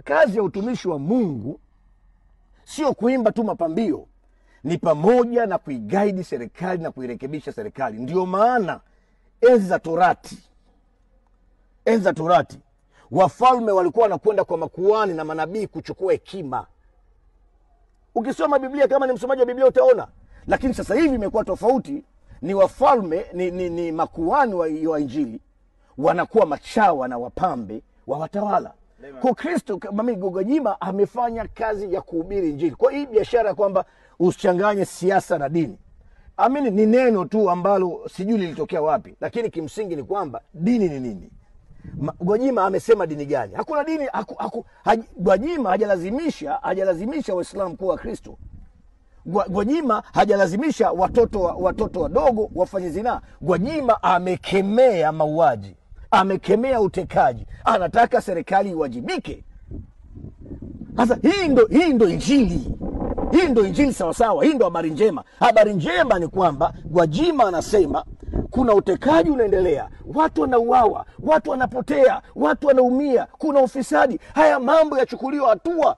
kazi ya utumishi wa Mungu sio kuimba tu mapambio, ni pamoja na kuiguide serikali na kuirekebisha serikali. Ndio maana enzi za Torati wafalme walikuwa wanakwenda kwa makuhani na manabii kuchukua hekima. Ukisoma Biblia, kama ni msomaji wa Biblia utaona. Lakini sasa hivi imekuwa tofauti, ni wafalme ni makuhani wa Injili wanakuwa machawa na wapambe wa watawala. Kwa Kristo mami Gwajima amefanya kazi ya kuhubiri Injili. Kwa hii biashara kwamba usichanganye siasa na dini, amini ni neno tu ambalo sijui lilitokea wapi, lakini kimsingi ni kwamba dini ni nini. Gwajima amesema dini gani? Hakuna dini. Gwajima hajalazimisha Waislamu kuwa Kristo. Gwajima hajalazimisha watoto wadogo wafanye zinaa. Gwajima amekemea mauaji, amekemea utekaji, anataka serikali iwajibike. Sasa hii ndo Injili. Hii ndo Injili sawa sawa. Hii ndo habari njema. Habari njema ni kwamba Gwajima anasema kuna utekaji unaendelea, watu wanauawa, watu wanapotea, watu wanaumia, kuna ufisadi. Haya mambo yachukuliwa hatua.